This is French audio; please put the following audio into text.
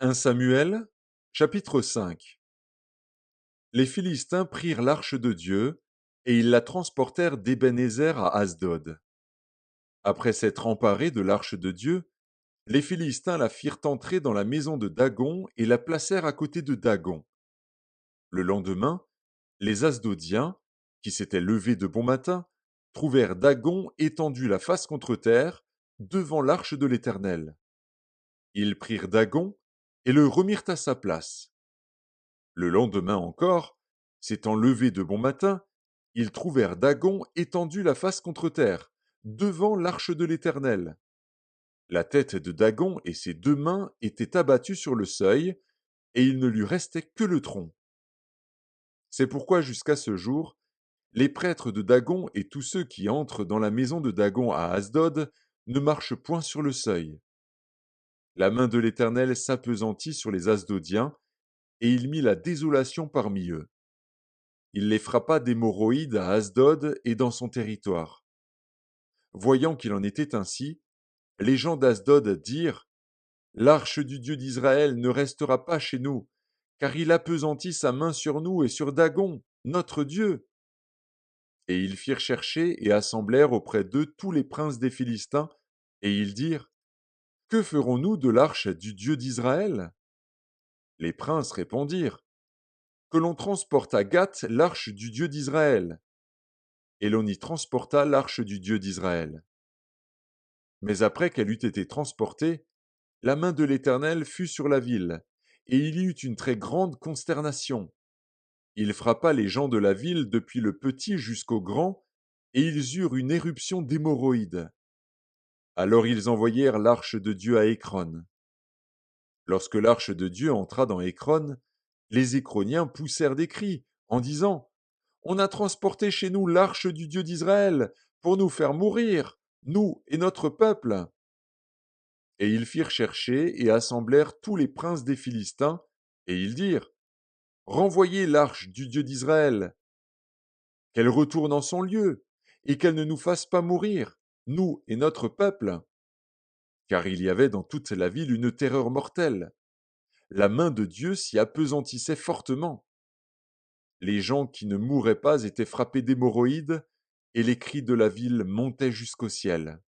1 Samuel, chapitre 5. Les Philistins prirent l'arche de Dieu, et ils la transportèrent d'Ébenézer à Asdod. Après s'être emparés de l'arche de Dieu, les Philistins la firent entrer dans la maison de Dagon et la placèrent à côté de Dagon. Le lendemain, les Asdodiens, qui s'étaient levés de bon matin, trouvèrent Dagon étendu la face contre terre, devant l'arche de l'Éternel. Ils prirent Dagon et le remirent à sa place. Le lendemain encore, s'étant levés de bon matin, ils trouvèrent Dagon étendu la face contre terre, devant l'arche de l'Éternel. La tête de Dagon et ses deux mains étaient abattues sur le seuil, et il ne lui restait que le tronc. C'est pourquoi jusqu'à ce jour, les prêtres de Dagon et tous ceux qui entrent dans la maison de Dagon à Asdod ne marchent point sur le seuil. La main de l'Éternel s'appesantit sur les Asdodiens, et il mit la désolation parmi eux. Il les frappa d'hémorroïdes à Asdod et dans son territoire. Voyant qu'il en était ainsi, les gens d'Asdod dirent: L'arche du Dieu d'Israël ne restera pas chez nous, car il appesantit sa main sur nous et sur Dagon, notre Dieu. Et ils firent chercher et assemblèrent auprès d'eux tous les princes des Philistins, et ils dirent: Que ferons-nous de l'arche du Dieu d'Israël? Les princes répondirent: Que l'on transporte à Gath l'arche du Dieu d'Israël. Et l'on y transporta l'arche du Dieu d'Israël. Mais après qu'elle eut été transportée, la main de l'Éternel fut sur la ville, et il y eut une très grande consternation. Il frappa les gens de la ville depuis le petit jusqu'au grand, et ils eurent une éruption d'hémorroïdes. Alors ils envoyèrent l'arche de Dieu à Écron. Lorsque l'arche de Dieu entra dans Écron, les Écroniens poussèrent des cris, en disant: On a transporté chez nous l'arche du Dieu d'Israël, pour nous faire mourir, nous et notre peuple. Et ils firent chercher et assemblèrent tous les princes des Philistins, et ils dirent: Renvoyez l'arche du Dieu d'Israël, qu'elle retourne en son lieu, et qu'elle ne nous fasse pas mourir, nous et notre peuple. Car il y avait dans toute la ville une terreur mortelle. La main de Dieu s'y appesantissait fortement. Les gens qui ne mouraient pas étaient frappés d'hémorroïdes, et les cris de la ville montaient jusqu'au ciel.